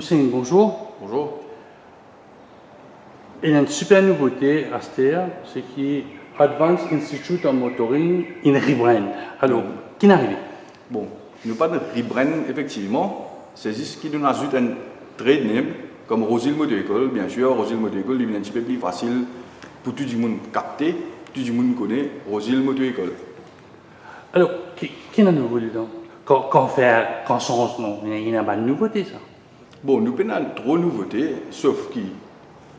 Hussein, bonjour. Bonjour. Il y a une super nouveauté à STER, c'est qui Advanced Institute of Motoring in Rebrand. Alors, qui est arrivé? Bon, nous pas de rebrand effectivement, c'est juste qu'il nous ajoute un trade name comme Rosil Motor École. Bien sûr, Rosil Motor École, il est un petit peu plus facile pour tout le monde capter, tout le monde connaît Rosil Motor École. Alors, qui est nouveau dedans? Quand change, non, il y a pas de nouveauté ça. Bon, nous avons trop de nouveautés, sauf que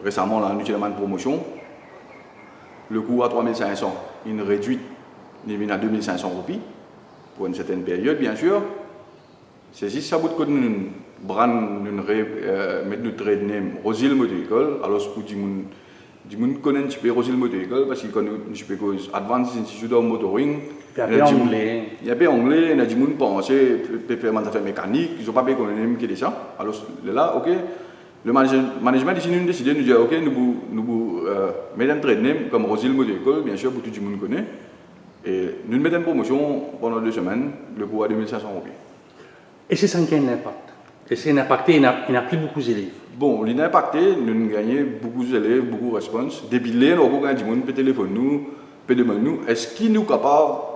récemment, là, nous avons une promotion. Le coût à 3500, il réduit, il vient à 2500 roupies pour une certaine période, bien sûr. C'est juste ça, vous de nous mettre notre trade name Rosil Motor École. Alors, pour du monde connaît un petit peu Rosil Motor École parce qu'il connaît un petit peu Advanced Institute of Motoring. Il y a bien anglais. Il y a bien anglais, il y a des gens qui pensent faire mécanique, ils n'ont pas bien connu qui est ça. Alors là, ok, le management ici nous décidé de nous dire ok, nous mettons un trade name comme Rosil Motor École, bien sûr, pour tout le monde connaît. Et nous mettons une promotion pendant 2 semaines, le coût à 2500 roupies. Et c'est ça qui a un impact. Et c'est un impact, il n'y a plus beaucoup d'élèves. Bon, il a impacté, nous avons gagné beaucoup d'élèves, beaucoup de réponses. Depuis là, nous avons gagné des gens qui téléphone nous, qui demandent nous, est-ce qu'il nous capable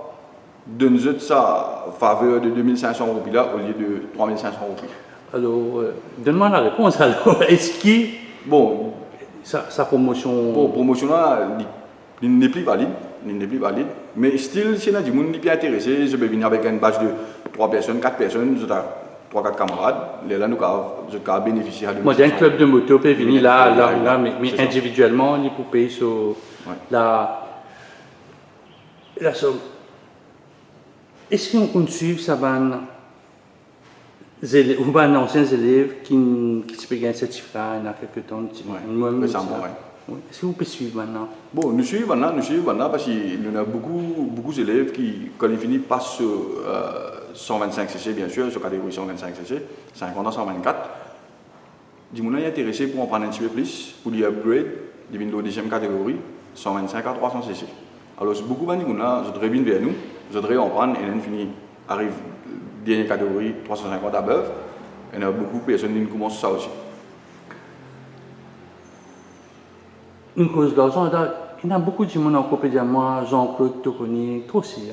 de nous donner sa faveur de 2500 roupies là au lieu de 3500 roupies? Alors, donne-moi la réponse alors. Est-ce que bon, sa promotion. Bon, promotion là, il n'est plus valide. Il n'est plus valide. Mais still, si il y a des gens qui sont intéressés, je peux venir avec une base de 3 personnes, 4 personnes, 3-4 camarades. Là, nous avons bénéficié de. Moi, j'ai un club de moto peut venir là, mais individuellement, il peut payer sur la somme. Est-ce qu'on suit ça van anciens élèves qui se payent un certificat il y a quelques temps? Récemment, oui. Est-ce que vous pouvez suivre maintenant? Bon, nous suivons maintenant parce qu'il y a beaucoup d'élèves qui, quand ils finissent, passent sur 125 cc, bien sûr, sur catégorie 125 cc, 50 à 124. Ils sont intéressés pour en prendre un petit peu plus, pour les upgrade, ils viennent de la deuxième catégorie, 125 à 300 cc. Alors, beaucoup de gens ils reviennent vers nous, ils voudraient en prendre et ils finissent, arrivent dernière catégorie, 350 à above. Il y a beaucoup de personnes qui commencent ça aussi. Une cause d'argent, il y a beaucoup de gens qui ont dit moi, Jean-Claude Toconi, trop aussi.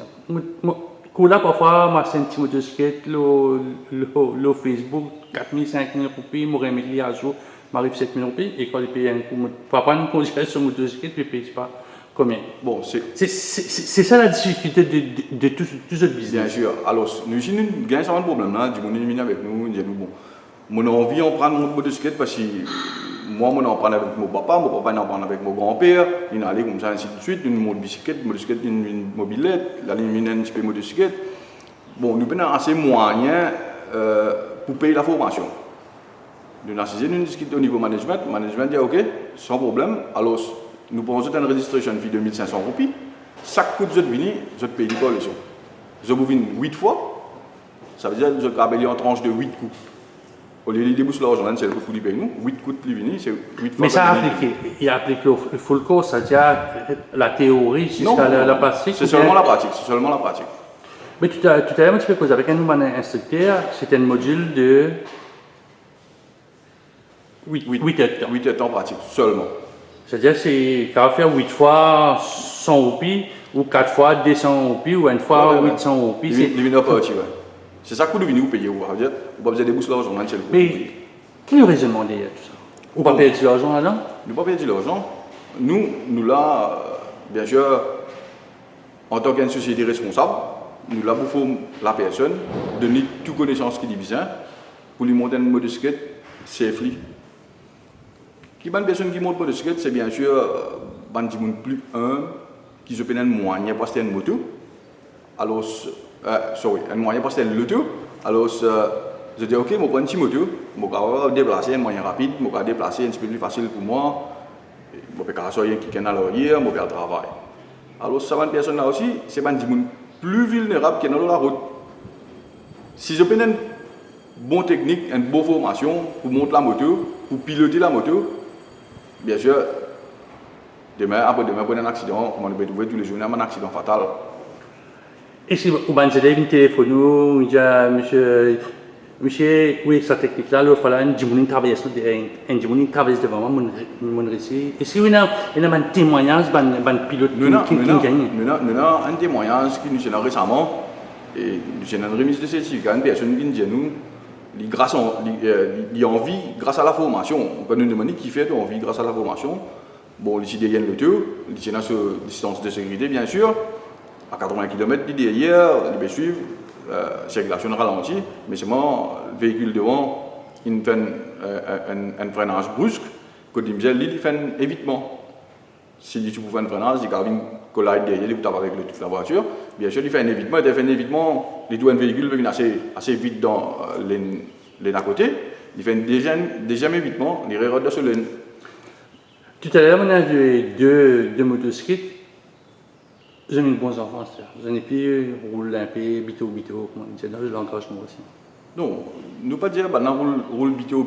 Là, parfois, moi, c'est un petit motocyclette, le Facebook, 4 000, 5 000 roupies, je vais mettre à jour, m'arrive 7 000 roupies, et quand il paye un coup, papa nous conseille sur motocyclette, il ne paye pas combien. Bon, c'est ça la difficulté de tout ce business. Bien sûr. Alors, nous avons un problème là, du monde qui vient avec nous, nous disons, bon, mon envie de prendre mon motocyclette parce que moi, je en prends avec mon papa en prend avec mon grand-père, il allait comme ça, ainsi de suite, une motocyclette, une mobilette, là, il y a un petit peu de motocyclette. Bon, nous avons assez moyens pour payer la formation. Nous avons discuté au niveau management, le management dit ok, sans problème, alors nous prenons une registration fee de 2500 roupies, chaque coup de vous venez, vous payez l'école. Je vous viens 8 fois, ça veut dire que vous avez en tranche de 8 coups. Au lieu de débourser l'argent, c'est le coup de paye nous. 8 coups de venir, c'est 8 fois. Mais ça applique, il applique le full course, c'est-à-dire la théorie jusqu'à la pratique. C'est seulement la pratique, Mais tout à l'heure, tu fais cause avec un nouveau instructeur, c'était un module de 8 heures de temps. 8 heures de temps pratique, seulement. C'est-à-dire c'est quand on fait 8 fois 100 roupies, ou 4 fois 200 roupies, ou une fois 800 roupies. C'est ça que vous devez payer. Vous n'avez pas besoin de débourser l'argent. Mais quel est le raisonnement derrière tout ça? Vous ne pas payer de l'argent là-dedans? Nous ne pas payer de l'argent. Nous là, bien sûr, en tant qu'une société responsable, nous là pour la personne, donner toute connaissance qui est besoin pour lui monter une motocyclette safely. Qui est une personne qui monte une motocyclette, c'est bien sûr plus qui se prennent un moyen pour acheter une moto. Alors, un moyen pour acheter une moto. Alors, je dis ok, je prends une petite moto, je vais déplacer un moyen rapide, je vais déplacer un petit peu plus facile pour moi. Je vais faire qui est à l'arrière, je vais faire le travail. Alors, ça va une personne là aussi, c'est un petit peu plus vulnérable qui est dans la route. Si je prends une bonne technique, une bonne formation pour monter la moto, pour piloter la moto, bien sûr, après-demain, pour un accident, comme on peut trouver tous les jours, un accident fatal. Et si vous avez un téléphone, monsieur, Monsieur, oui, sa technique là, le voilà, un djimouni traverse devant moi, mon récit. Est-ce qu'il y a un témoignage, un pilote qui gagne? Nous avons un témoignage qui nous a récemment, et nous avons une remise de certificat, une personne qui nous dit grâce à envie, grâce à la formation. On peut nous demander qui fait envie grâce à la formation. Bon, ici derrière le tour, ici dans cette distance de sécurité, bien sûr, à 80 km derrière, il peut suivre. Circulation ralentie, mais seulement le véhicule devant, il fait un freinage brusque, que il fait un évitement. Si tu fais un freinage, il y a une collide derrière, il tape avec la voiture, bien sûr, il fait un évitement, il doit un véhicule venir assez vite dans les à côté, il fait un deuxième évitement, il regarde sur le. Tout à l'heure, on a vu deux motocyclettes. J'ai mis de bons enfants, j'en ai pu rouler un peu, bito, comme on dit dans le langage moi aussi. Non, nous pas dire, bah, roule bito,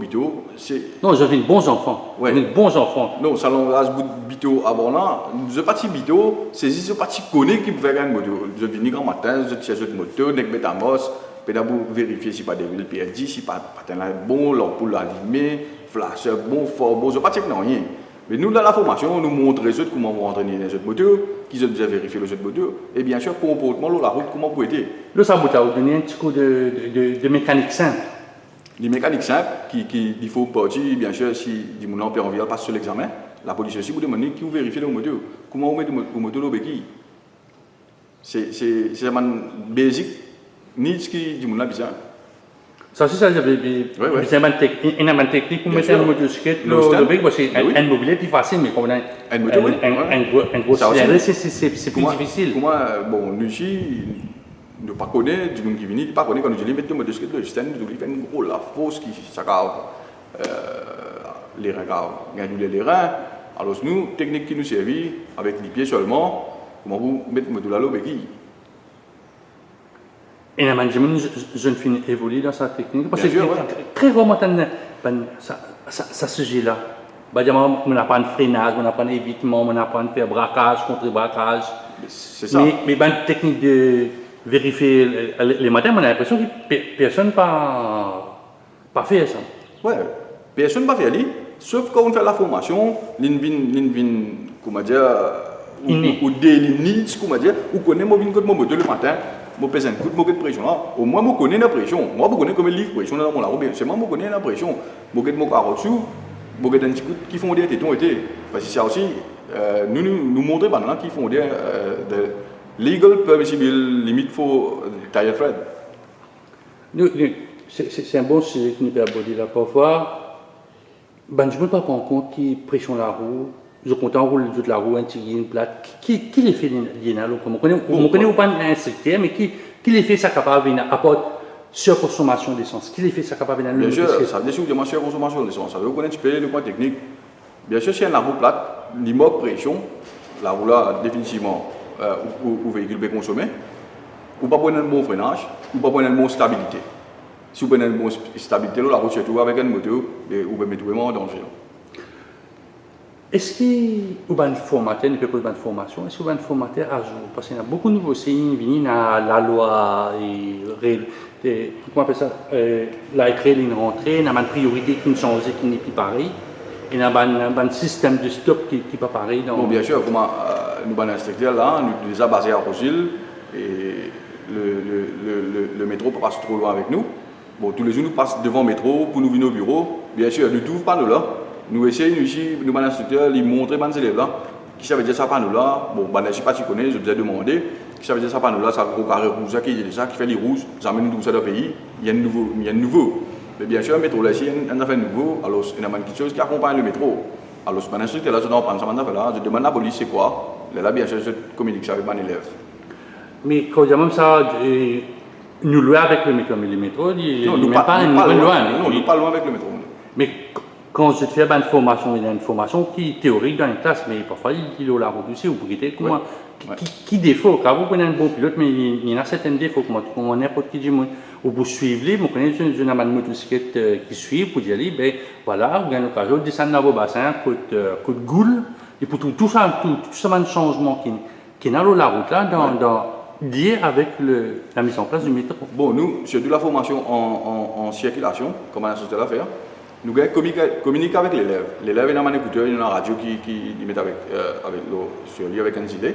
c'est. Non, j'avais de bons enfants. Ouais. J'avais de bons enfants. Non, ça l'engage bito avant là. Je parti bito, c'est juste ce parti connaît qui peut faire une moto. Je viens grand matin, je tire cette moto, nek betamos, d'abord vérifier si pas des villes PRD, si pas bon, l'ampoule allumée, flash bon, fort bon, je pas non rien. Mais nous, dans la formation, nous montrons comment on entraîner les autres moteurs, qu'ils ont déjà vérifié les autres moteurs, et bien sûr, comportement, la route, comment on peut aider. Le sabot a donné un petit coup de mécanique simple. Les mécaniques simples, il faut partir, bien sûr, si du monde peut envie passe sur l'examen, la police aussi vous demande qui vous vérifie le moteur. Comment on met le moteur au béquille. C'est un basic needs qui du monde a besoin. Ça aussi, ça j'avais une technique pour mettre un motocyclette, le bec, c'est un mobilier plus facile, mais comme on a un gros cylindre, c'est plus difficile. Comment, bon, nous ici, ne pas connaître, du monde qui vient, pas connaître quand nous allons mettre le motocyclette, le système, nous devons faire une grosse la force qui s'accave les reins, gagner les reins. Alors nous, technique qui nous servit, avec les pieds seulement, comment vous mettre le motocyclette au béquille. Et la management, jeune fille évolue dans sa technique. Parce que très rarement, ça sujet-là. On apprend le freinage, on apprend l'évitement, on apprend faire braquage, contre-braquage. C'est ça. Mais la technique de vérifier les matins, on a l'impression que personne n'a pas fait ça. Oui, personne n'a fait ça. Sauf quand on fait la formation, comment dire, ou daily needs, comment dire, ou connaît mon moteur le matin. Je pèse un coup de pression. Au moins, je connais la pression. Moi, je connais comment il livre pression dans mon labo. C'est moi, je connais la pression. Je connais mon carreau dessus. Je connais un petit coup qui font des tétons. Parce que ça aussi, nous montrons maintenant qu'ils font des legal permissible limit for tire thread. C'est un bon sujet qui nous peut aborder là. Parfois, je ne peux pas prendre en compte qui pression la roue. Je compte en roule toute la roue, un tigre, une plate. Qui les fait l'INA? On connaît pas un secteur, mais qui les fait ça capable d'apporter surconsommation d'essence? Qui les fait ça capable Bien sûr, ça veut dire que c'est surconsommation d'essence. Ça veut dire qu'on a le point technique. Bien sûr, si on a la roue plate, l'immeuble pression, la roue là, définitivement, au véhicule peut consommer, ou pas prendre un bon freinage, ou pas prendre une bonne stabilité. Si vous prenez une bonne stabilité, la roue se trouve avec un moteur, vous pouvez mettre vraiment en danger. Est-ce qu'il y a un formateur, il peut pas de formation, est-ce qu'il y a un formateur à jour? Parce qu'il y a beaucoup de nouveaux signes, il y a la loi, comment on appelle ça, la trail, une rentrée, il y a une priorité qui ne change, qui n'est plus pareil, il y a un système de stop qui n'est pas pareil. Bon, bien sûr, comme nous avons un instructeur là, nous déjà basé à Rosil, et le métro passe trop loin avec nous. Bon, tous les jours, nous passons devant le métro pour nous venir au bureau. Bien sûr, nous trouvons pas nous là. Nous essayons ici, nous avons un instructeur, lui montrer aux élèves là, qui ça veut dire ça pas nous là. Bon, je ne sais pas si tu connais, je vous ai demandé, qui ça veut dire ça pas nous là, ça gros carré rouge, qui fait les rouges, ça amène tout ça dans le pays, il y a un nouveau. Mais bien sûr, le métro là, ici, il y a un nouveau, alors il y a quelque chose qui accompagne le métro. Alors, mon instructeur là, je dois prendre ça, je demande à la police c'est quoi. Là, bien sûr, je communique ça avec mon élève. Mais quand même ça, nous louons avec le métro, mais le métro, il n'est pas loin. Non, nous pas loin avec le métro. Mais quand je te fais une formation, il y a une formation qui est théorique dans une classe, mais parfois il y a la route aussi, vous pouvez dire comment, qui défaut, quand vous prenez un bon pilote, mais il y a certains défauts, comme n'importe qui dit, vous suivez, vous connaissez une motocyclette qui suit, pour dire, ben voilà, vous avez l'occasion de descendre dans vos bassins, coup de goule, et pour tout ça, un changement qui est dans la route là, lié avec la mise en place du métro. Bon, nous, surtout la formation en circulation, comme on a société à faire, nous communiquer avec l'élève. L'élève, il a un écouteur, il a une radio qui met sur lui avec un gilet,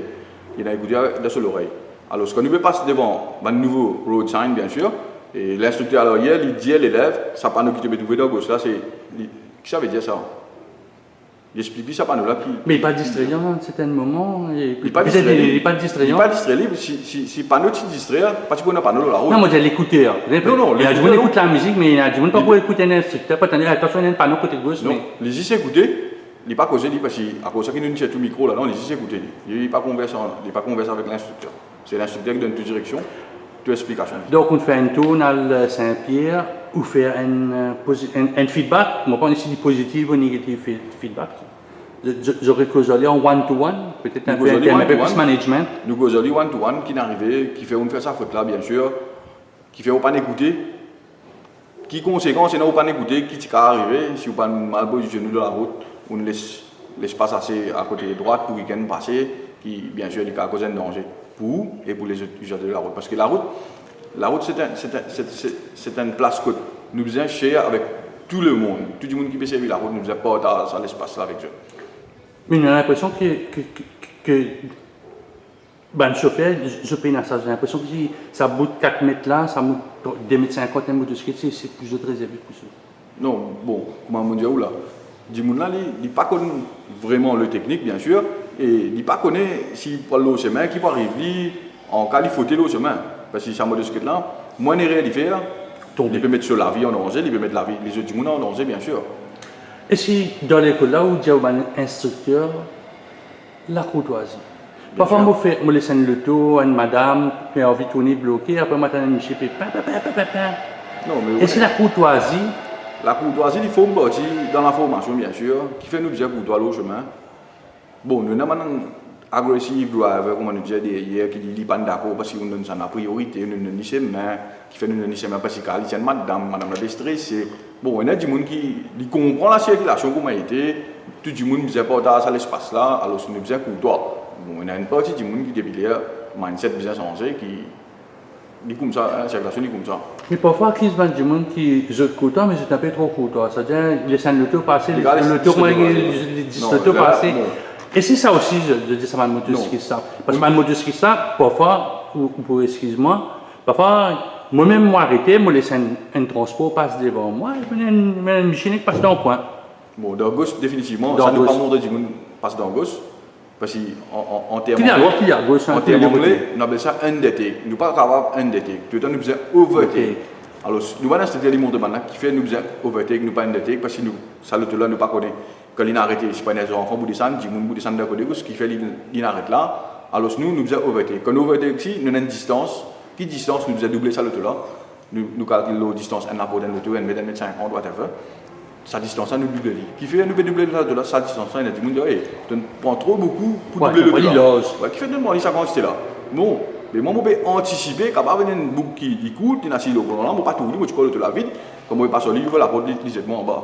il a un écouteur sur l'oreille. Alors, ce qu'on nous passe devant un nouveau road sign, bien sûr, et l'instructeur, alors hier, il dit à l'élève, ça panneau qui te met trouver dans gauche là, c'est. Qu'est-ce que ça veut dire ça? Il explique ça panneau là qui. Mais il n'est pas distrayant à certains moments. Il n'est pas distrayant. Il n'est pas distrayant. Il n'est pas distrayant. Si panneau tu distrait, parce qu'on a panneau dans la route. Non, moi j'ai l'écouteur. Non, il y a du monde qui écoute la musique, mais il y a du monde qui peut écouter un instructeur. Pas attendre, attention, il y a un panneau côté gauche. Non, les ici écouter, il n'est pas causé, parce qu'à cause qu'il nous tient tout le micro là, non, les ici écouter. Il n'est pas conversé avec l'instructeur. C'est l'instructeur qui donne toute direction, toute explication. Donc on fait un tour dans Saint-Pierre ou faire un feedback. On va pas ici du positif ou négatif feedback. J'aurais causé en one-to-one, peut-être un peu plus management. Nous causons one-to-one qui est arrivé, qui fait on fait sa faute là, bien sûr, qui fait on pas écouter. Qui conséquence, c'est on pas écouter, qui est arrivé, si on pas mal positionné dans la route, on laisse l'espace assez à côté droite pour qu'il passer, qui bien sûr il a causé un danger pour vous et pour les usagers de la route. Parce que la route c'est une place que nous faisons share avec tout le monde. Tout le monde qui peut servir la route, nous faisons pas dans l'espace là avec eux. Mais on a l'impression que ben, le chauffeur, je paye dans ça, j'ai l'impression que si ça bout de 4 mètres là, ça bout de 2,50 mètres, un motocyclette, c'est plus de réservé pour ça. Non, bon, comment on dit là? Du monde là, il pas connaît vraiment le technique, bien sûr, et il pas connaît s'il prend le chemin, qui peut arriver en cas il faut le chemin. Parce que si c'est un motocyclette là, moins il est faire, il peut mettre sur la vie en danger, il peut mettre la vie, les autres du monde en danger, bien sûr. Et si dans l'école là où il y a un instructeur, la courtoisie. Parfois, je laisse le tour à une madame qui a envie de tourner bloquée, après, je m'attends à une chipée. Et c'est la courtoisie. La courtoisie, il faut une partie dans la formation, bien sûr, qui fait nous dire courtois au chemin. Bon, nous avons agressif, comme on nous disait hier, qui dit pas d'accord parce qu'on donne ça la priorité, nous donne les mains, qui fait nous donner les mains parce qu'il y a madame la stressée. Bon, il y a des gens qui comprennent la circulation comme elle était, tout le monde ne disait pas ça l'espace là, alors nous disons courtois. Bon, il y a une partie du monde qui depuis là, mindset bien changé, qui comme ça, la circulation est comme ça. Mais parfois, il y a des gens qui sont courtois, mais c'est un peu trop courtois. C'est-à-dire, ils laissent le tour passer, le tour passer. Et c'est ça aussi, je dis ça ma motocycliste ça. Parce que ma motocycliste ça, parfois, ou excuse-moi, parfois, moi-même, moi arrêté, moi laisse un transport passe devant moi, et puis une machine qui passe dans le coin. Bon, dans gauche, définitivement, ça ne peut pas montrer du monde passe dans gauche. Parce qu'en termes anglais, on appelle ça undertake. Nous ne pouvons pas avoir undertake. Tout le temps, nous faisons overtake. Alors, nous avons un instructeur qui fait nous faisons overtake, nous pas undertake, parce que nous, ça le là, nous pas connaît. Quand il a arrêté, je ne sais pas, les enfants, ils descendent d'un côté, ce qui fait qu'il arrête là. Alors, nous faisons overtake. Quand nous overtake ici, nous avons une distance. Qui distance, nous faisons doubler ça le là. Nous calculons la distance, un rapport d'un auto, 1 mètre 50, whatever. Sa distance, nous double. Qui fait nous doubler le là, sa distance, il y a des gens qui disent, tu prends trop beaucoup pour doubler le là. Qui fait nous demander ça quand c'était là. Bon, mais moi, je peux anticiper, quand il y a une boucle qui coule, tu n'as pas le là, je ne peux pas tout ouvrir, je peux le vite, comme je passe au livre, la porte directement en bas.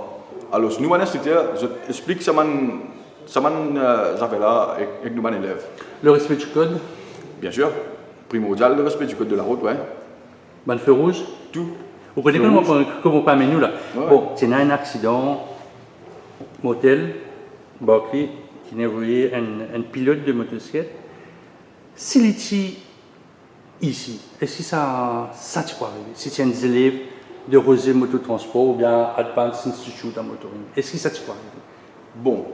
Alors, nous, mon instructeur, j'explique ça là avec nos élèves. Le respect du code? Bien sûr, primordial, le respect du code de la route, ouais. Le feu rouge? Tout. Vous connaissez comment pas nous là? Ouais. Bon, c'est un accident, motel, Barclay, qui a envoyé un pilote de motocyclette. S'il est ici, est-ce que ça tu peux arriver? Si tu es un élève de Rosé Mototransport ou bien Advanced Institute en motoring, est-ce que ça tu peux arriver? Bon,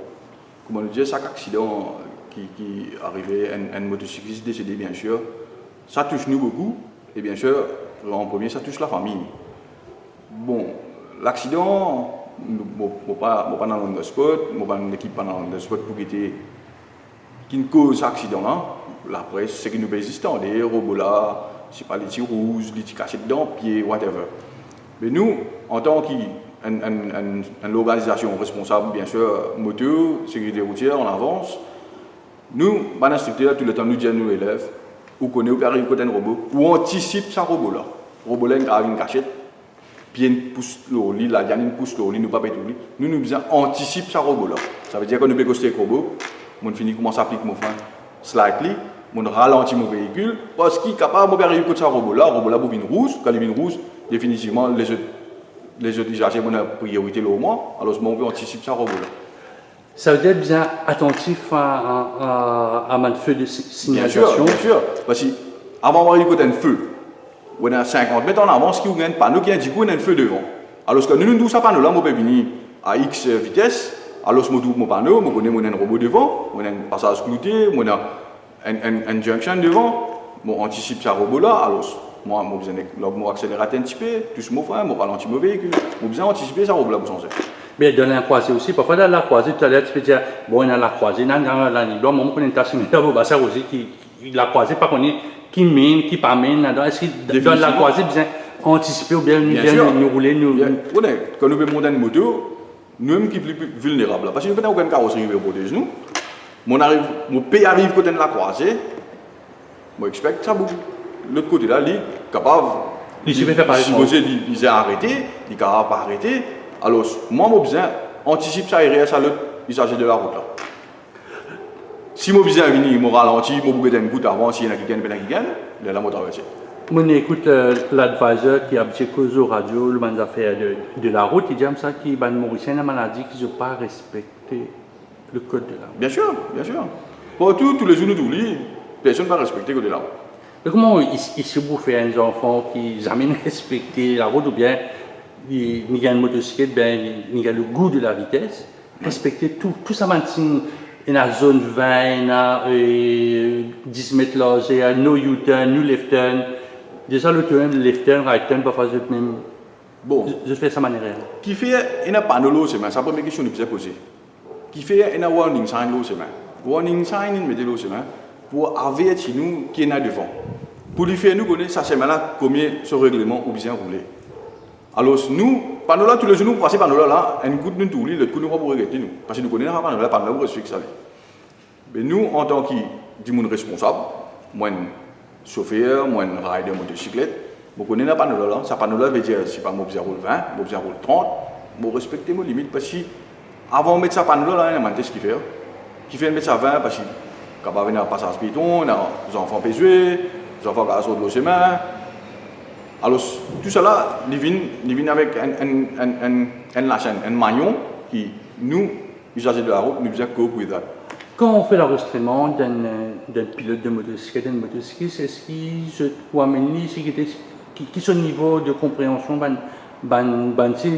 comme on le dit, chaque accident qui est arrivé, un motocycliste décédé, bien sûr, ça touche nous beaucoup, et bien sûr, en premier, ça touche la famille. Bon, l'accident, je ne pas dans le sport, je ne pas dans l'équipe dans le sport pour qui ne cause l'accident là. La presse, c'est que nous existons, des robots là, c'est pas les petits rouges, les petits cachés dedans, pieds, whatever. Mais nous, en tant qu'une organisation responsable, bien sûr, moteur, sécurité routière, on avance. Nous, les instructeurs, tout le temps, nous disons à nos élèves, ou connaît ou arrive côté un robot, ou anticipe ce robot là. Le robot là, il a une cachette. Puis il pousse le lit, la dernière pousse le lit, nous pas péter le lit. Nous disons anticipe ce robot là. Ça veut dire qu'on ne peut pas coster le robot. On finit comment s'applique mon fin slightly mon ralentit mon véhicule, parce qu'il est capable de arriver à ce robot-là bobine rouge, quand il vient rouge, définitivement, les autres usagers ont une priorité au moins, alors on peut anticiper ce robot-là. Ça veut dire bien attentif à un feu de signalisation. Bien sûr, parce qu'avant d'arriver à un feu, on a 50 mètres en avant, ce qui a un panneau qui indique qu'on a un feu devant. Alors que nous avons ce panneau-là, on peut venir à X vitesse, alors que mon panneau, on connaît un robot devant, on a un passage clouté, on a un junction devant, on anticipe ce robot-là, alors moi, je accélère un petit peu, tout ce que je ralentis mon véhicule, je besoin anticiper ce robot-là pour changer. Mais dans la croisée aussi, parfois dans la croisée, tout à l'heure, tu peux dire, bon, il y a la croisée, il y a la nibla, moi, je connais une tâche, mais d'abord, ça aussi, la croisée, pas qu'on est, qui mène, qui pas mène, est-ce que dans la croisée, bien anticiper ou bien nous rouler, nous. Quand nous avons une moto, nous sommes plus vulnérables. Parce que nous n'avons aucune carrosserie qui protège nous. Mon pays arrive côté de la croisée, je expecte ça beaucoup. L'autre côté là, il est capable. Il suffit de faire pareil. Il est arrêté, il est capable de arrêter. Alors, moi, j'ai besoin d'anticiper ça et ça l'autre usager de la route là. Si je besoin de venir, je ralentis, je vais un coup avant, s'il y en a qui gagne, la moto traverser. On écoute l'advisor qui a dit aux radio, le affaires de la route, il dit ça qu'il y a une Mauricien, une maladie qui ne pas respecter le code de la route. Bien sûr, bien sûr. Pour tous les jours nous oublient, personne ne va respecter le code de la route. Mais comment ici vous faites un enfant qui n'a jamais respecté la route ou bien il y a une motocyclette, bien il y a le goût de la vitesse, respecter tout ça maintient. Il y a une zone 20, il y a 10 mètres large, il y a no U-turn, no left turn. Déjà le turn, left turn, right turn, parfois je même. Bon. Je fais ça de manière. Qui fait un panneau, c'est la première question que vous avez posée. Qui fait un warning sign, c'est warning sign, il met le chemin pour avertir nous qui est devant. Pour lui faire nous connaître ça, c'est là combien ce règlement ou bien rouler. Alors nous, panneau là, tous les jours nous passons panneau là, un coup de nous tourner, l'autre coup nous va pour regretter nous. Parce que nous connaissons pas panneau là, panneau là pour respecter ça. Mais nous, en tant que du monde responsable, moi, chauffeur, moi, rider motocyclette, je connais le panneau là, ça panneau là veut dire si pas moi je roule 20, moi je roule 30, je respecte mes limites parce que avant de mettre ça panneau là, il y a un ce qu'il fait. Qui fait mettre ça 20 parce que quand on vient à passage piéton, les enfants peuvent jouer, les enfants qui sont sur le chemin. Alors tout ça là, ils viennent avec un maillon qui nous, usagers de la route, nous besoin de cope with that. Quand on fait l'enregistrement d'un pilote de motocyclette, d'un motocycliste, est-ce qu'il se doit amener qui sont au niveau de compréhension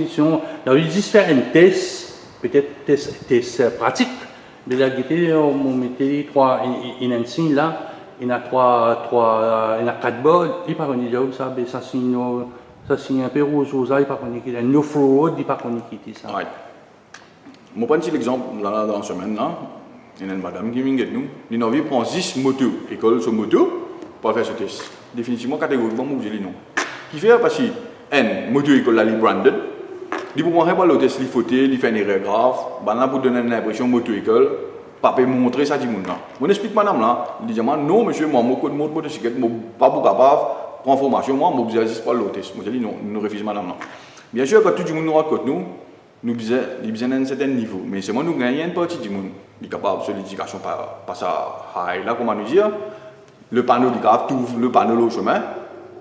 si on juste faire un test, peut-être test pratique, de la guetter, on mettait il y a un signe là, il y a il y a 4 bords, il par contre ça signe un peu rouge, il par contre il y a no flow road, il par contre qui dit ça. Ouais. Je prends l'exemple là dans la semaine là. Il y a une madame qui vient nous. Il a envie de prendre 10 motos, école sur moto, pour faire ce test. Définitivement, catégoriquement, je dis non. Qui fait parce que, moto école là, il est branded. Il peut prendre le test, il faut il fait une erreur grave. Là, pour donner l'impression moto école, pas peut montrer ça à tout le monde. On explique madame là, il dit non, monsieur, moi, je suis motocyclette, je ne suis pas capable de prendre formation, moi, je ne pas le test. Je dis non, nous refusons madame là. Bien sûr, quand tout le monde nous raconte nous besoin d'un certain niveau. Mais c'est moi, nous gagnons une partie du monde. Il est capable de l'éducation par ça high là, comment nous dire. Le panneau, il est capable le panneau au chemin.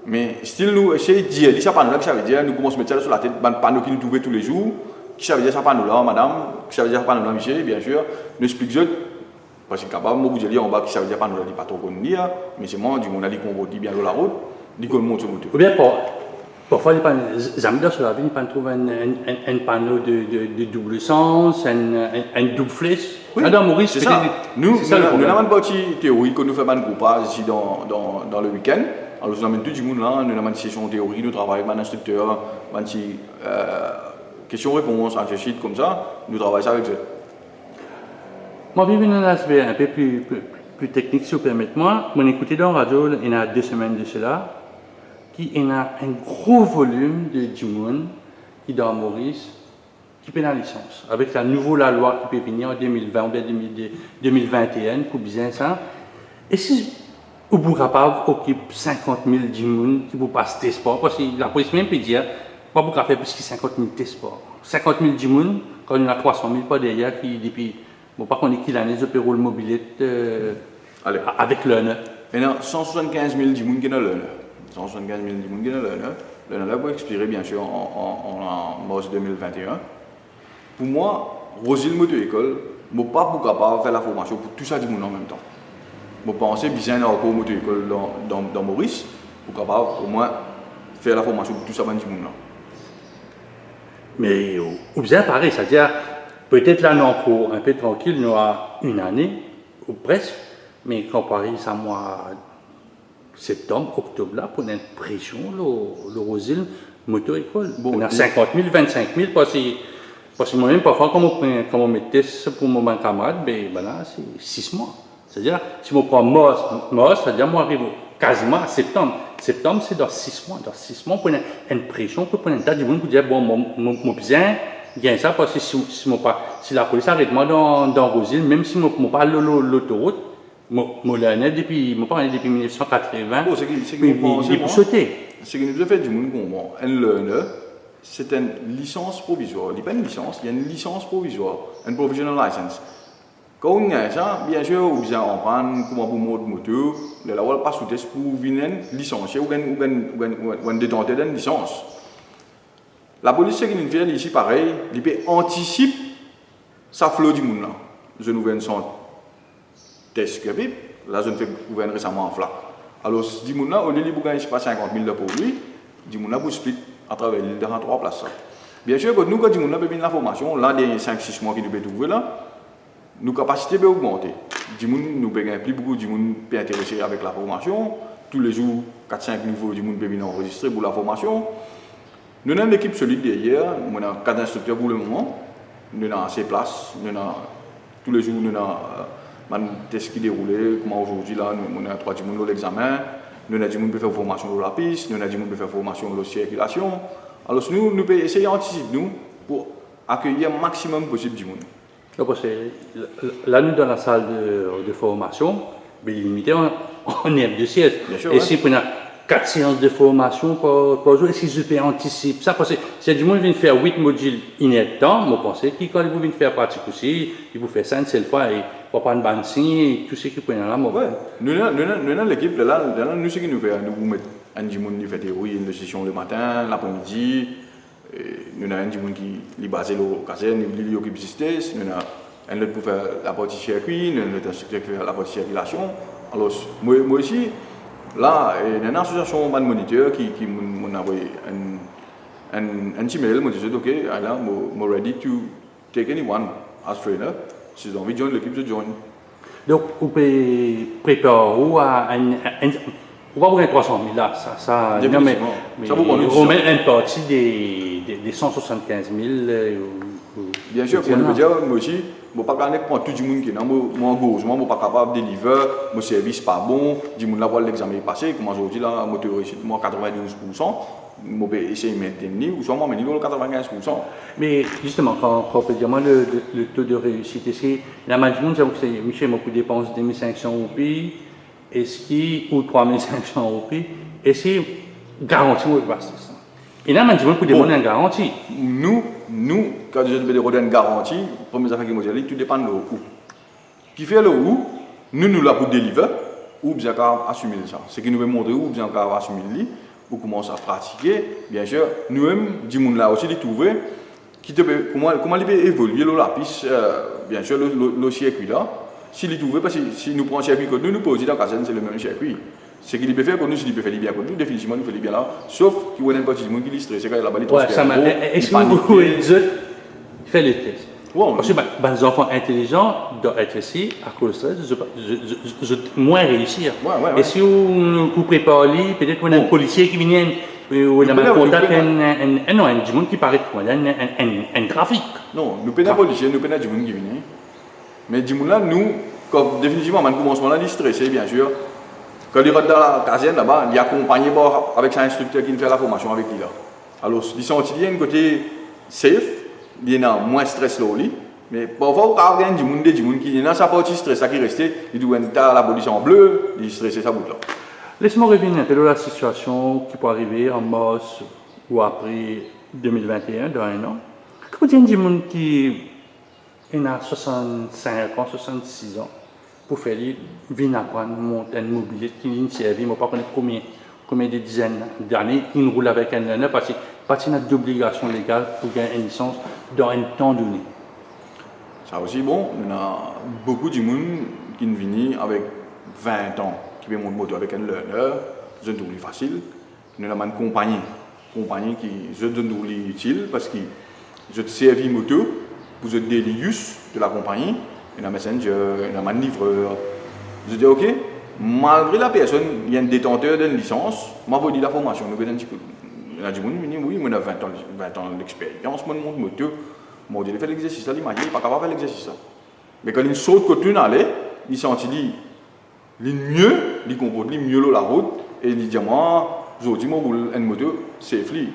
Mais still, nous essayons de dire, ça panneau là, que ça veut dire, nous commençons à mettre ça sur la tête, un panneau qui nous trouvait tous les jours. Qui ça veut dire, ça panneau là, madame, qui ça veut dire, ça panneau là, monsieur, bien sûr. Nous expliquons, parce qu'il est capable, moi, vous dire en bas, qui ça veut dire, panneau là, il n'est pas trop connu, mais c'est moi, du monde, il dit bien la route, il dit qu'on monte sur le moteur. Ou bien, parfois, les amis sur la ville, ils trouvent un panneau de double sens, un double flèche. Oui, Maurice, c'est ça. Nous avons une partie théorique que nous faisons un groupage ici dans le week-end. Alors, nous avons tout le monde là, nous avons une session théorique, nous travaillons avec un instructeur, une question-réponse, un sheet comme ça, nous travaillons ça avec eux. Moi, je vais venir un aspect un peu plus technique, si vous permettez. Moi, j'ai écouté dans la radio, il y a 2 semaines de cela, qui a un gros volume de monde qui dans Maurice qui paie la licence. Avec la nouvelle loi qui peut venir en 2020 ou 2021 pour bien ça. Et si vous êtes capable d'occuper 50 000 personnes qui vous passent des sports, parce que la police même peut dire, pas beaucoup faire plus que 50 000 tests sports. 50 000 personnes, quand il y en a 300 000 pas derrière qui depuis, bon, par contre, qui l'année, je peux rouler mobilette. Allez. Avec l'honneur. Et il y a 175 000 personnes qui ont l'honneur. 175 000 personnes qui ont l'honneur. L'honneur va expirer bien sûr en mars 2021. Pour moi, Rosil Moto École, je ne suis pas capable de faire la formation pour tout ça du monde en même temps. Je pense bien à la Moto École dans Maurice, pour capable au moins faire la formation pour tout ça du monde. Mais ou bien pareil, c'est-à-dire peut-être là non encore un peu tranquille, nous avons une année, ou presque, mais comparé à mois septembre, octobre là, pour une pression, le Rosil Moto École. Bon, on a 50 000, 25 000, parce que moi-même, parfois, quand on met test pour mon camarade, ben là, c'est 6 mois. C'est-à-dire, si on prend mars, c'est-à-dire, moi, j'arrive quasiment à septembre. Septembre, c'est dans 6 mois. Dans 6 mois, on prend une pression, on prend une date du monde pour dire, bon, mon bien, gagne ça, parce que si la police arrête moi dans Rosil, même si je parle l'autoroute, je l'ai depuis 1980, bon, c'est il peut sauter. Ce qui nous a fait du monde comprend, un learner, c'est une licence provisoire. Il n'y a pas une licence, il y a une licence provisoire, une provisional license. Quand on a ça, bien sûr, on bien en prendre comme pour mode moto, le la pas sous test pour venir licencier ou détenter d'une licence. La police, ce qu'il fait ici, pareil, il peut anticiper sa flot du monde là. Je nous viens sans test que là, je ne fais gouverner récemment en flac. Alors, ce du monde là, au lieu de gagner 50 000 pour lui, du monde là, vous split à travers l'île dans 3 places. Bien sûr, quand nous, quand du monde là, peut la formation, là, des 5-6 mois qui nous peut trouver là, nos capacités peuvent augmenter. Du monde, nous peut gagner plus beaucoup, du monde peut intéresser avec la formation. Tous les jours, 4-5 nouveaux du monde peut venir enregistrer pour la formation. Nous avons une équipe solide derrière, nous avons 4 instructeurs pour le moment. Nous avons assez de place, tous les jours, nous avons un test qui déroule, comme aujourd'hui, là, nous avons 3 du monde dans l'examen. Nous avons du monde qui fait formation sur la piste, nous avons du monde qui fait formation sur la circulation. Alors, nous pouvons essayer d'anticiper pour accueillir le maximum possible du monde. Parce que là, nous, dans la salle de formation, il est limité en aire de siège. Et si on a 4 séances de formation par jour, est-ce que je peux anticiper ça? Parce que si du monde vient faire 8 modules inédits, je pense que quand vous venez faire pratique aussi, il vous fait ça une seule fois, et pour prendre un signe, tout ce qui peut là. Ouais, nous avons l'équipe, là, nous, ce qui nous fait, nous mettons un du monde qui fait une session le matin, l'après-midi. Nous avons un monde qui est basé au caserne, qui occupe justice, nous avons un autre pour faire la partie circuit, nous avons un autre instructeur qui fait la partie circulation. Alors, moi aussi, là, il y a une association de moniteurs qui m'a envoyé un petit mail, m'a dit, OK, I'm ready to take anyone as trainer. Si vous avez envie de joindre l'équipe, je join. Donc, vous pouvez préparer on va voir 300 000 là, ça non, mais on met une partie des 175 000. Bien sûr, pour nous dire, moi aussi, je ne peux pas prendre tout le monde qui est là, moi, je ne suis pas capable de délivrer, mon service n'est pas bon, du monde là, l'examen est passé, comme aujourd'hui, là, moi, 92%, je vais essayer de maintenir, ou soit moi, je 95%. Mais justement, quand on peut dire, moi, le taux de réussite, est-ce que la majorité du monde, j'avoue que c'est Michel, moi, qui dépense 2500 roupies, est-ce qu'il ou 3500 roupies, est-ce qu'il garantit ou pas ça? Et là, je peux demander une garantie. Nous, quand je vais demander une garantie, pour mes affaires qui m'ont dit, tout dépend de où. Qui fait le où, nous là pour délivrer, ou bien assumer ça. Ce qui nous veut montrer où bien assumer le pour commencer à pratiquer. Bien sûr, nous-mêmes, du monde là aussi, de trouver comment il peut évoluer la piste, bien sûr, le circuit là. S'il est trouvé, parce que si nous prenons un circuit que nous posons dans la caserne, c'est le même circuit. Ce qu'il peut faire pour nous, s'il peut faire bien pour nous, définitivement, nous faisons bien là. Sauf qu'il y a un petit monde qui est stressé quand il a la balle. Ouais, ça m'a. Est-ce que vous faites les tests? Parce que les enfants intelligents doivent être ici, à cause de ça, je moins réussir. Et si vous préparez, peut-être qu'on a un policier qui vient, ou on a un contact, un monde qui paraît un trafic. Non, nous prenons un policier, nous prenons du monde qui vient. Mais du monde là, nous, comme définitivement, à commencement là, il est stressé, bien sûr. Quand il rentre dans la caserne là-bas, il est accompagné avec son instructeur qui fait la formation avec lui là. Alors, ils sont il y a un côté safe, il y a moins de stress là, mais parfois, quand il y a du monde qui est dans sa partie stress, ça qui reste, il doit être la police en bleu, il est stressé sa bout là. Laisse-moi revenir un peu de la situation qui peut arriver en mars ou après 2021, dans un an. Quand il y a du monde qui a 65 ans, 66 ans, pour faire les vins apprendre monter un mobilier qui vient servir, moi pas connaître combien de dizaines d'années, qui roule avec un learner parce qu'il a d'obligations légales pour gagner une licence dans un temps donné. Ça aussi, bon, on a beaucoup de monde qui viennent avec 20 ans, qui vient monter moto avec un learner, c'est un facile. Nous avons une compagnie qui je donne utile parce que je servis moto pour le daily use de la compagnie, il y a un messenger, il y a un livreur. Je dis ok, malgré la personne, il y a un détenteur d'une licence, m'a dit la formation, nous avons dit il a dit oui, moi j'ai 20 ans d'expérience, moi monte moto, moi j'ai fait l'exercice là, il m'a dit il n'est pas capable de faire l'exercice là. Mais quand il saute côté allait, il sentit il mieux, il comprend mieux la route et il dit moi aujourd'hui, je roule une moto safely,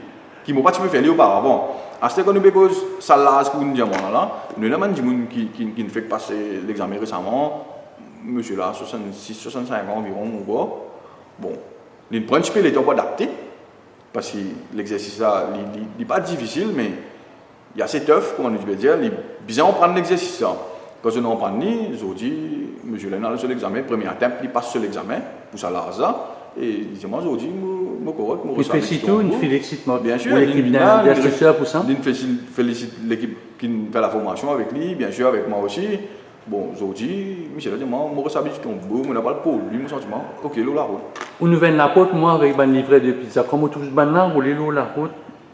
qui ne m'a pas fait auparavant. À ce moment-là, ça lâche pour nous dire, nous avons des gens qui ne fait passer l'examen récemment, monsieur là, 66, 65 ans environ, bon, il prend un petit peu les temps adapté, parce que l'exercice là, il n'est pas difficile, mais il y a assez tough, comment on peut dire, il est bien prendre l'exercice là. Quand je n'en prends ni, je dis, monsieur là, dans l'examen, premier attempt, il passe sur l'examen, pour ça là, et il dit, moi, je dis, il félicite tout, il félicite bien sûr, l'équipe d'instructeurs pour ça. Il félicite l'équipe qui fait la formation avec lui, bien sûr, avec moi aussi. Bon, aujourd'hui, Michel a dit, moi, je suis habitué au bout, je n'ai pas le pôle, lui, mon sentiment, ok, l'eau la route. Au nouvel la porte, moi, avec un livret de pizza, comme on touche maintenant, rouler l'eau la route,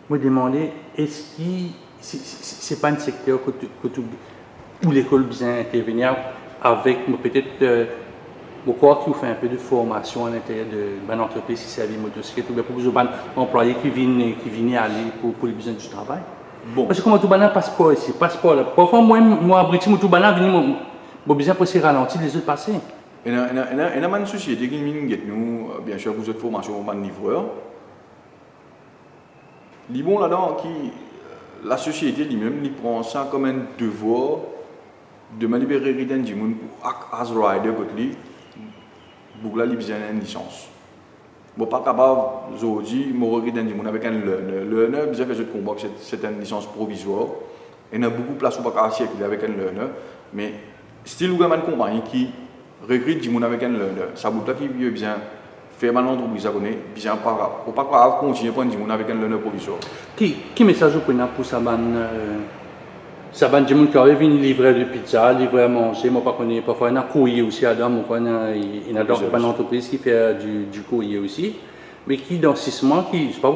je me demandais, est-ce que c'est pas un secteur où l'école vient intervenir avec peut-être. Je crois qu'il fait un peu de formation à l'intérieur de l'entreprise qui servent motocyclette ou bien pour les employés qui viennent aller pour les besoins du travail. Bon. Parce que comme tout le monde a un passeport ici, passeport là. Parfois, moi, à British, tout le monde vient, j'ai besoin pour se ralentir les autres passer. Il y a une société qui vient nous, bien sûr, pour cette formation au livreur. Les bons là-dedans, la société lui-même, il prend ça comme un devoir de me libérer d'un monde pour as rider côté pour la besoin une licence. Je ne suis pas capable aujourd'hui de me regarder avec un learner. Le learner, bien que je comprends que c'est une licence provisoire. Il y a beaucoup de place pour pas circuler avec un learner. Mais si vous avez une compagnie qui recrute du monde avec un learner, ça veut dire qu'il veut bien faire mal l'entreprise à connaître, bien pas pour pas continuer à prendre du monde avec un learner provisoire. Qui message vous prenez pour ça? Ça va dire qui arrive une livrer de pizza, livrer à manger, moi pas connais parfois il y a un courrier aussi à dame, il y a une entreprise qui fait du courrier aussi, mais qui dans 6 mois, qui je sais pas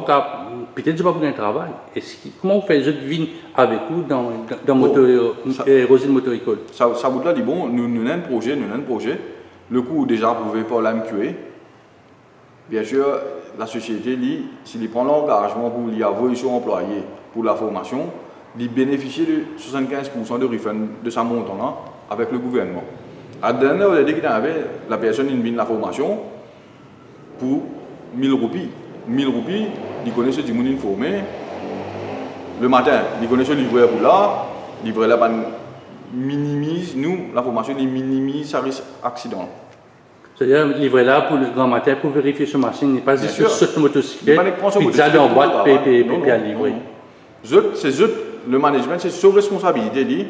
peut-être pas pour un travail. Comment vous faites je viens avec vous dans Rosine Motor École? Ça vous dit bon, nous avons un projet, le coût déjà approuvé par la MQA. Bien sûr, la société s'il prend l'engagement pour y avoir son employé pour la formation, il bénéficie de 75% de refund de sa montant avec le gouvernement. À la dernière, la personne vient de la formation pour 1000 roupies. 1000 roupies, il connaît ce monde informé. Le matin, il connaît ce livreur pour là. Le livreur là minimise, la formation minimise sa risque d'accident. C'est-à-dire, livrer là pour le grand matin pour vérifier ce machine, il n'est pas juste sur cette motocyclette, pizza dans boîte, puis à livrer. Le management, c'est sa responsabilité,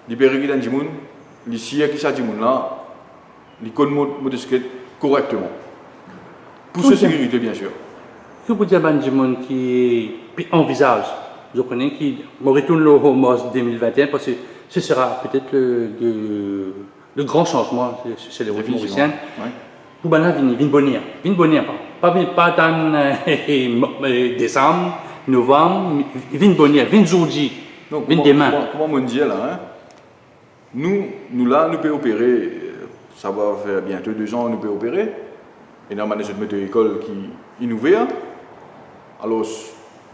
il peut régler dans le monde, il sait qui ça dit là, il connaît le motocyclette correctement. Pour sa sécurité, bien sûr. Que vous dire à des gens qui envisagent, je connais, qui retourne au Homos 2021, parce que ce sera peut-être le grand changement chez les routes mauriciennes. Pour venir bonheur, pas dans décembre, novembre, venir bonheur, venir aujourd'hui, venir demain. Comment on dit là, nous là, nous pouvons opérer, ça va faire bientôt 2 ans, nous pouvons opérer. Et dans notre moto-école qui est ouverte. Alors,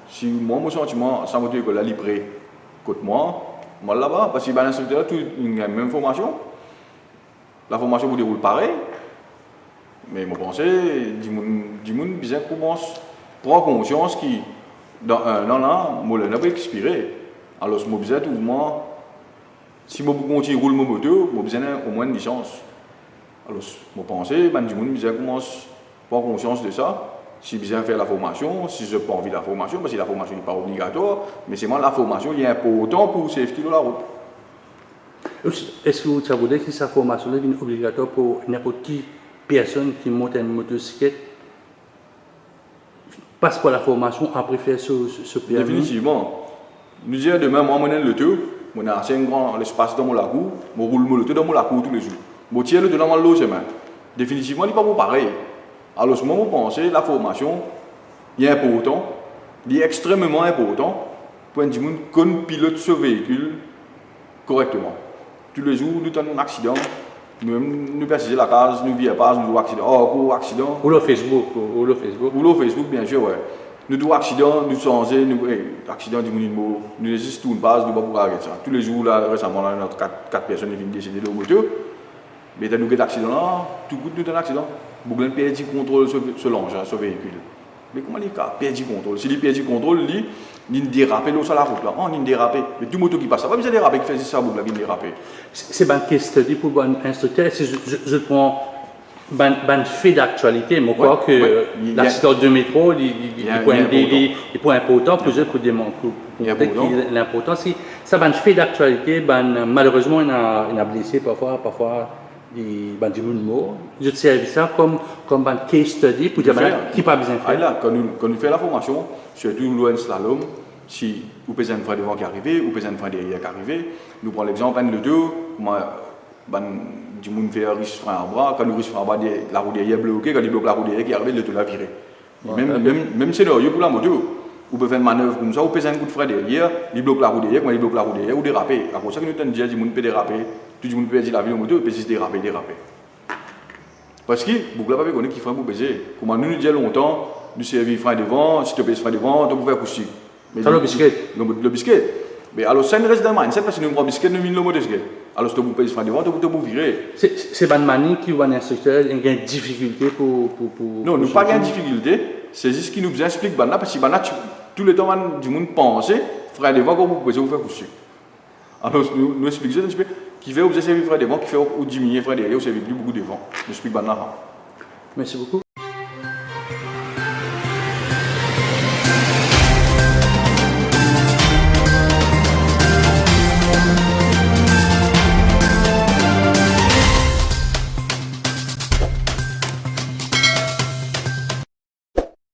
si moi, mon sentiment, sa moto-école est livrée côté moi là-bas, parce que l'instructeur a la même formation. La formation vous déroule pareil. Mais je pense que du monde bien commence à prendre conscience que dans 1 an, là, je n'ai pas expiré. Alors, je me disais tout moi, si je continue à rouler ma moto, je besoin au moins une licence. Alors, je pense que du monde bien commence à prendre conscience de ça. Si besoin faire la formation, si je n'ai pas envie de la formation, parce que la formation n'est pas obligatoire, mais c'est moi la formation qui est importante pour le safety de la route. Est-ce que vous savez que cette formation est obligatoire pour n'importe qui personne qui monte une motocyclette passe par la formation après faire ce permis? Définitivement. Nous disons demain, moi, je suis le tour, je suis assez grand l'espace dans mon lacou, je roule le tour dans mon lacou tous les jours. Je tire le tour dans mon logement. Définitivement, il n'est pas pareil. Alors, ce moment, je pense que la formation est importante, il est extrêmement important pour un monde qu'on pilote ce véhicule correctement. Tous les jours, nous avons un accident, nous précisons la case, nous vivons pas, nous avons un accident. Oh, accident. Ou le Facebook, Ou le Facebook, bien sûr, ouais. Nous avons un accident, nous changer, accident du monde, nous résistons tout une base, nous ne pouvons pas arrêter ça. Tous les jours, là, récemment, là, notre 4 personnes qui viennent décéder de moto. Mais nous avons un accident là, tout le monde nous avons un accident. Vous avez perdu le contrôle sur l'engin, sur le véhicule. Mais comment il a perdu le contrôle? S'il a perdu le contrôle, il dérape sur la route là. Oh, il dérape. Mais tout moto qui passe, ça va bien déraper, qui fait ça, il dérape. C'est une question pour un instructeur. Si je prends un fait d'actualité, mais je crois que l'accident de métro, il est important pour démontrer l'important. Si ça un fait d'actualité, malheureusement, il a blessé parfois. Du monde mort. Je servis ça comme un case study pour dire qui n'a pas besoin de faire. Quand nous faisons la formation, surtout le slalom, si vous pouvez un frein devant qui arrive, ou pouvez un frein derrière qui arrive, nous prenons l'exemple de deux, du monde fait un risque frein à bras, quand nous risque frein à bras, la roue derrière bloquée, quand il bloque la roue derrière qui arrive, le tout la virer. Même scénario pour la moto. Vous pouvez faire une manœuvre comme ça, vous pouvez un coup de frein derrière, il bloque la roue derrière, quand il bloque la roue derrière, ou déraper. C'est pour ça que nous avons dit que le monde peut déraper. Tout le monde peut dire la vie en moto, peut déraper. Parce que, beaucoup de gens qui font pour baiser. Comme nous disons longtemps, nous servons frein devant, si tu pèses frein devant, tu peux faire coucher. C'est le biscuit. Le biscuit. Mais alors, ça ne reste dans le mindset parce que nous avons un biscuit, nous avons le motocyclette. Alors, si tu pèses frein devant, tu peux virer. C'est une manie qui va un instructeur, il y a une difficulté pour. Non, nous n'avons pas de difficulté. C'est juste qu'il nous explique, parce que tout le temps, du monde pense, frein devant, quand vous pouvez faire coucher. Alors, nous expliquons un petit peu. Qui fait vous servir frein devant, qui fait ou diminuer frein derrière, ou servir plus beaucoup devant. Je explique maintenant. Merci beaucoup.